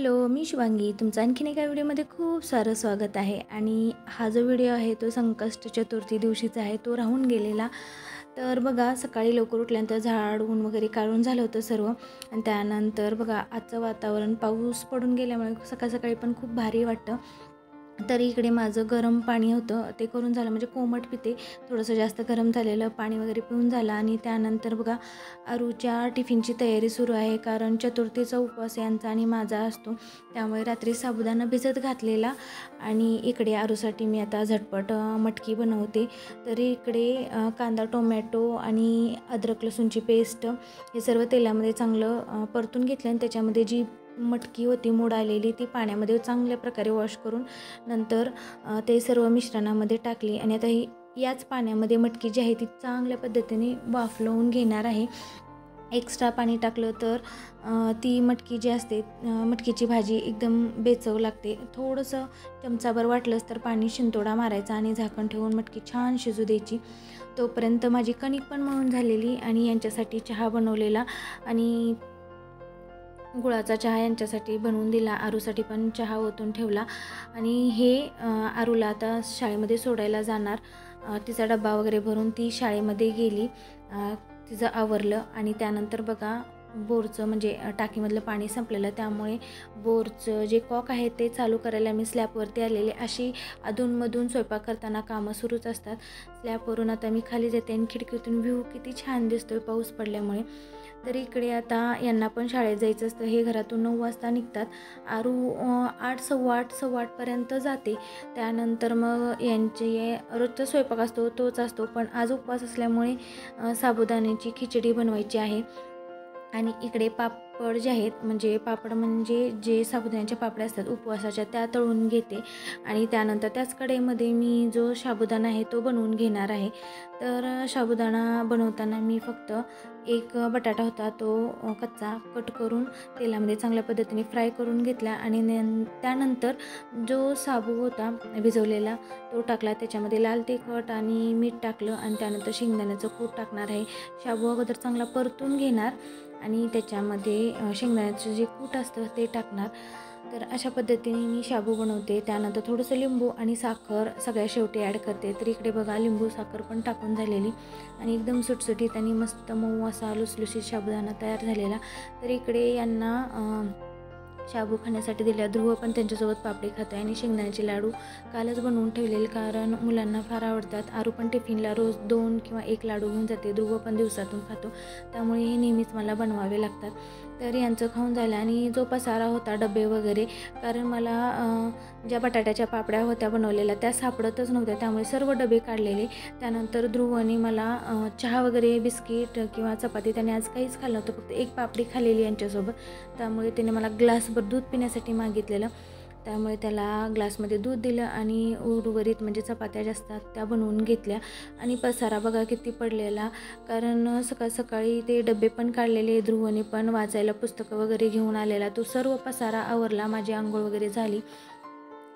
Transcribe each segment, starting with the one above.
Hello, मी शिवांगी. तुमचं आणखीन एका व्हिडिओमध्ये खूप सारं स्वागत आहे. आणि हा जो व्हिडिओ आहे तो संकष्ट चतुर्थी दिवशीचा आहे, तो राहून गेलेला. तर बघा, सकाळी लवकर उठल्यानंतर झाडून वगैरे काढून झालं होतं सर्व. आणि त्यानंतर बघा, आजचं वातावरण पाऊस पडून गेल्यामुळे सकाळ सकाळी पण खूप भारी वाटतं. तरी इकडे माझं गरम पाणी होतं ते करून झालं, म्हणजे कोमट पिते. थोडंसं जास्त गरम झालेलं पाणी वगैरे पिऊन झालं. आणि त्यानंतर बघा, आरूच्या टिफिनची तयारी सुरू आहे, कारण चतुर्थीचा उपवास यांचा आणि माझा असतो. त्यामुळे रात्री साबुदाणा भिजत घातलेला. आणि इकडे आरूसाठी मी आता झटपट मटकी बनवते. तरी इकडे कांदा, टोमॅटो आणि अद्रक लसूणची पेस्ट हे सर्व तेलामध्ये चांगलं परतून घेतलं. आणि त्याच्यामध्ये जी मटकी होती मोड आलेली, ती पाण्यामध्ये चांगल्या प्रकारे वॉश करून नंतर ते सर्व मिश्रणामध्ये टाकली. आणि आता याच पाण्यामध्ये मटकी जी आहे ती चांगल्या पद्धतीने वाफलवून घेणार आहे. एक्स्ट्रा पाणी टाकलं तर ती मटकी जी असते, मटकीची भाजी एकदम बेचव लागते. थोडंसं चमचाभर वाटलंच तर पाणी शिंतोडा मारायचा आणि झाकण ठेवून मटकी छान शिजू द्यायची. तोपर्यंत माझी कणिक पण मळून झालेली आणि यांच्यासाठी चहा बनवलेला आणि गुळाचा चहा यांच्यासाठी बनवून दिला. आरूसाठी पण चहा ओतून ठेवला. आणि हे आरूला आता शाळेमध्ये सोडायला जाणार. तिचा डब्बा वगैरे भरून ती शाळेमध्ये गेली. तिचं आवरलं. आणि त्यानंतर बघा, बोरचं म्हणजे टाकीमधलं पाणी संपलेलं, त्यामुळे बोरचं जे कॉक आहे ते चालू करायला मी स्लॅबवरती आलेले. अशी अधूनमधून स्वयंपाक करताना कामं सुरूच असतात. स्लॅबवरून आता मी खाली जाते आणि खिडकीतून व्ह्यू किती छान दिसतोय पाऊस पडल्यामुळे. तरी इकडे आता यांना पण शाळेत जायचं असतं. हे घरातून 9 वाजता निघतात. आरू 8, सव्वा 8पर्यंत जाते. त्यानंतर मग यांचे रोजचा स्वयंपाक असतो तोच असतो, पण आज उपवास असल्यामुळे साबुदाण्याची खिचडी बनवायची आहे. आणि इकडे पापड जे आहेत, म्हणजे पापड म्हणजे जे साबुदाण्याच्या पापड्या असतात उपवासाच्या, त्या तळून घेते. आणि त्यानंतर त्याच कढईमध्ये मी जो साबुदाणा आहे तो बनवून घेणार आहे. तर साबुदाणा बनवताना मी फक्त एक बटाटा होता तो कच्चा कट करून तेलामध्ये चांगल्या पद्धतीने फ्राय करून घेतला. आणि त्यानंतर जो साबू होता भिजवलेला तो टाकला. त्याच्यामध्ये लाल तिखट आणि मीठ टाकलं. आणि त्यानंतर शेंगदाण्याचं कूट टाकणार आहे. साबू अगोदर चांगला परतून घेणार आणि त्याच्यामध्ये शेंगदाण्याचं जे कूट असतं ते टाकणार. तर अशा पद्धतीने मी शाबू बनवते. त्यानंतर थोडंसं लिंबू आणि साखर सगळ्या शेवटी ॲड करते. तर इकडे बघा, लिंबू साखर पण टाकून झालेली आणि एकदम सुटसुटीत आणि मस्त मऊ असा लुसलुशीत साबुदाणा तयार झालेला. तर इकडे यांना शाबू खाण्यासाठी दिल्या. ध्रुव पण त्यांच्यासोबत पापडी खात आहे. आणि शेंगदाण्याचे लाडू कालच बनवून ठेवलेले, कारण मुलांना फार आवडतात. आरू पण टिफिनला रोज 2 किंवा 1 लाडू घेऊन जाते. ध्रुव पण दिवसातून खातो, त्यामुळे हे नेहमीच मला बनवावे लागतात. तर यांचं खाऊन झालं. आणि जो पसारा होता डबे वगैरे, कारण मला ज्या बटाट्याच्या पापड्या होत्या बनवलेल्या त्या सापडतच नव्हत्या, त्यामुळे सर्व डबे काढलेले. त्यानंतर ध्रुवने मला चहा वगैरे, बिस्किट किंवा चपाती, त्याने आज काहीच खाल्लं नव्हतं, फक्त एक पापडी खाल्लेली यांच्यासोबत. त्यामुळे त्याने मला ग्लासभर दूध पिण्यासाठी मागितलेलं, त्यामुळे त्याला ग्लासमध्ये दूध दिलं. आणि उर्वरित म्हणजे चपात्या ज्या असतात त्या बनवून घेतल्या. आणि पसारा बघा किती पडलेला, कारण सकाळी ते डबे पण काढलेले. ध्रुवने पण वाचायला पुस्तकं वगैरे घेऊन आलेला. तो सर्व पसारा आवरला. माझी आंघोळ वगैरे झाली.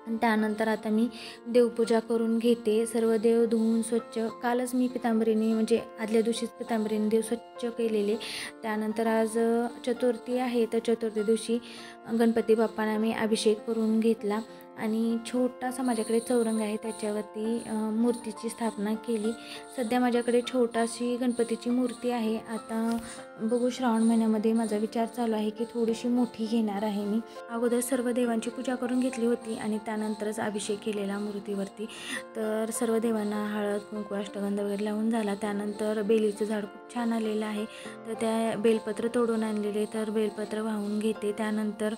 आणि त्यानंतर आता मी देवपूजा करून घेते. सर्व देव धुवून स्वच्छ, कालच मी पितांबरीने म्हणजे आदल्या दिवशीच पितांबरीने देव स्वच्छ केलेले. त्यानंतर आज चतुर्थी आहे, तर चतुर्थी दिवशी गणपती बाप्पांना मी अभिषेक करून घेतला. आणि छोटासा माझ्याकडे चौरंग आहे, त्याच्यावरती मूर्तीची स्थापना केली. सध्या माझ्याकडे छोटाशी गणपतीची मूर्ती आहे. आता बघू, श्रावण महिन्यामध्ये माझा विचार चालू आहे की थोडीशी मोठी घेणार आहे मी. अगोदर सर्व देवांची पूजा करून घेतली होती आणि त्यानंतरच अभिषेक केलेला मूर्तीवरती. तर सर्व देवांना हळद, कुंकू, अष्टगंध वगैरे लावून झाला. त्यानंतर बेलीचं झाड खूप छान आलेलं आहे, तर त्या बेलपत्र तोडून आणलेले, तर बेलपत्र वाहून घेते. त्यानंतर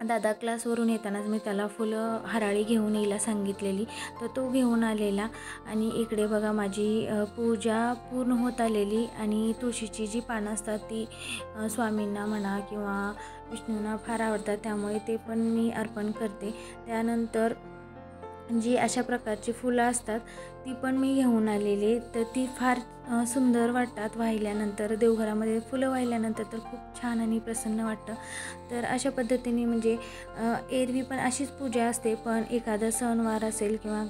दादा क्लासवरून येतानाच मी त्याला फुलं हराळी घेऊन यायला सांगितलेली, तर तो घेऊन आलेला. आणि इकडे बघा, माझी पूजा पूर्ण होत आलेली. आणि तुळशीची जी पानं असतात ती स्वामींना म्हणा किंवा विष्णूंना फार आवडतात, त्यामुळे ते पण मी अर्पण करते. त्यानंतर जी अशा प्रकारची फुलं असतात ती पण मी घेऊन आलेली, तर ती फार सुंदर वाटतात वाहिल्यानंतर. देवघरामध्ये फुलं वाहिल्यानंतर तर खूप छान आणि प्रसन्न वाटतं. तर अशा पद्धतीने म्हणजे एरवी पण अशीच पूजा असते, पण एखादा सणवार असेल किंवा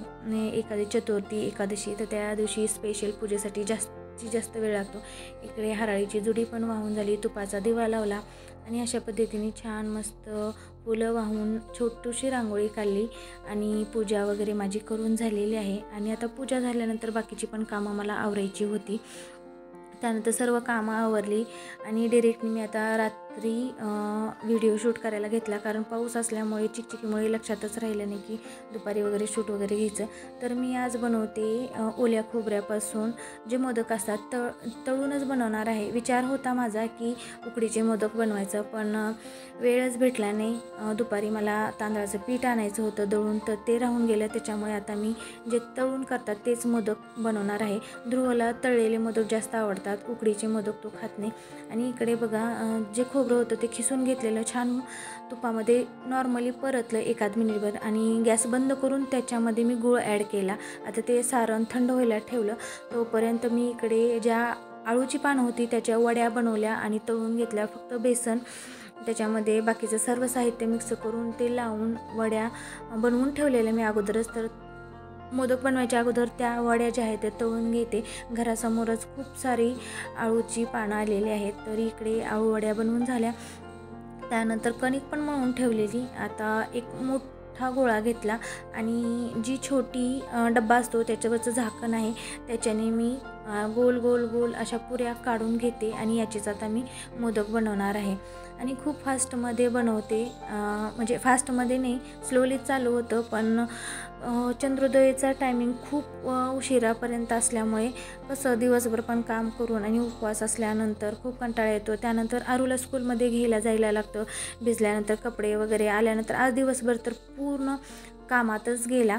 एखादी चतुर्थी, एकादशी, तर त्या दिवशी स्पेशल पूजेसाठी जास्तीत जास्त वेळ लागतो. इकडे हराळीची जुडी पण वाहून झाली, तुपाचा दिवा लावला आणि अशा पद्धतीने छान मस्त फुलं वाहून छोटीशी रांगोळी काढली आणि पूजा वगैरे माझी करून झालेली आहे. आणि आता पूजा झाल्यानंतर बाकीची पण कामं मला आवरायची होती. त्यानंतर सर्व कामं आवरली आणि डायरेक्टली मी आता रात्री व्हिडिओ शूट करायला घेतला, कारण पाऊस असल्यामुळे चिकचिकीमुळे लक्षातच राहिलं नाही की दुपारी वगैरे शूट वगैरे घ्यायचं. तर मी आज बनवते ओल्या खोबऱ्यापासून जे मोदक असतात तळूनच बनवणार आहे. विचार होता माझा की उकडीचे मोदक बनवायचं, पण वेळच भेटला नाही. दुपारी मला तांदळाचं पीठ आणायचं होतं दळून, तर ते राहून गेलं. त्याच्यामुळे आता मी जे तळून करतात तेच मोदक बनवणार आहे. ध्रुवला तळलेले मोदक जास्त आवडतात, उकडीचे मोदक तो खात नाही. आणि इकडे बघा जे खोबरं होतं ते खिसून घेतलेलं छान तुपामध्ये नॉर्मली परतलं एखाद मिनिटभर आणि गॅस बंद करून त्याच्यामध्ये मी गूळ ॲड केला. आता ते सारण थंड व्हायला ठेवलं. तोपर्यंत मी इकडे ज्या आळूची पानं होती त्याच्या वड्या बनवल्या आणि तळून घेतल्या. फक्त बेसन त्याच्यामध्ये बाकीचं सर्व साहित्य मिक्स करून ते लावून वड्या बनवून ठेवलेल्या मी अगोदरच. तर मोदक बनवायच्या अगोदर त्या वड्या ज्या आहेत त्या तळून घेते. घरासमोरच खूप सारी आळूची पानं आलेली आहेत, तर इकडे आळू वड्या बनवून झाल्या. त्यानंतर कणिक पण मळून ठेवलेली. आता एक मोठा गोळा घेतला आणि जी छोटी डब्बा असतो त्याच्यावरचं झाकण आहे त्याच्याने मी गोल गोल गोल अशा पुऱ्या काढून घेते आणि याचीच आता मी मोदक बनवणार आहे. आणि खूप फास्टमध्ये बनवते, म्हणजे फास्टमध्ये नाही, स्लोली चालू होतं. पण चंद्रोदयाचा टायमिंग खूप उशिरापर्यंत असल्यामुळे कसं दिवसभर पण काम करून आणि उपवास असल्यानंतर खूप कंटाळा येतो. त्यानंतर आरूला स्कूलमध्ये घ्यायला जायला लागतं. भिजल्यानंतर कपडे वगैरे आल्यानंतर आज दिवसभर तर पूर्ण कामातच गेला.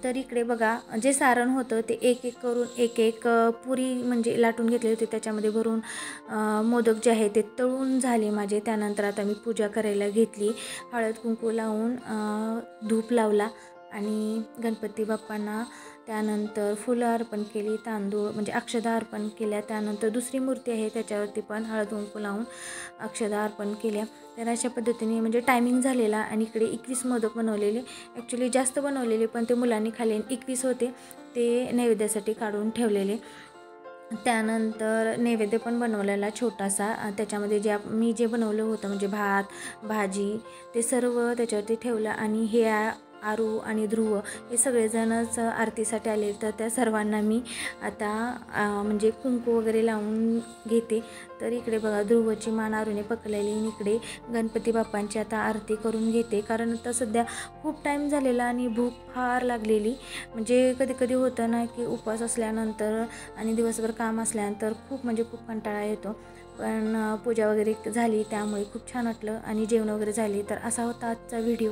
तर इकडे बघा जे सारण होतं ते एक एक करून एक एक पुरी म्हणजे लाटून घेतली होती, त्याच्यामध्ये भरून मोदक जे आहे ते तळून झाले माझे. त्यानंतर आता मी पूजा करायला घेतली. हळद कुंकू लावून धूप लावला आणि गणपती बाप्पांना त्यानंतर फुलं अर्पण केली, तांदूळ म्हणजे अक्षदा अर्पण केल्या. त्यानंतर दुसरी मूर्ती आहे त्याच्यावरती पण हळद कुंकू लावून अक्षदा अर्पण केल्या. तर अशा पद्धतीने म्हणजे टायमिंग झालेला. आणि इकडे 21 मोदक बनवलेले, ॲक्च्युली जास्त बनवलेले पण ते मुलांनी खाल्ले. 21 होते ते नैवेद्यासाठी काढून ठेवलेले. त्यानंतर नैवेद्य पण बनवलेला छोटासा. त्याच्यामध्ये मी जे बनवलं होतं म्हणजे भात भाजी ते सर्व त्याच्यावरती ठेवलं. आणि हे आरू आणि ध्रुव हे सगळेजणच आरतीसाठी आले, तर त्या सर्वांना मी आता म्हणजे कुंकू वगैरे लावून घेते. तर इकडे बघा ध्रुवची मान आरूने पकडलेली आणि इकडे गणपती बाप्पांची आता आरती करून घेते. कारण आता सध्या खूप टाईम झालेला आणि भूक फार लागलेली. म्हणजे कधी कधी होतं ना की उपवास असल्यानंतर आणि दिवसभर काम असल्यानंतर खूप कंटाळा येतो. पण पूजा वगैरे झाली त्यामुळे खूप छान वाटलं आणि जेवण वगैरे झाली. तर असा होता आजचा व्हिडिओ.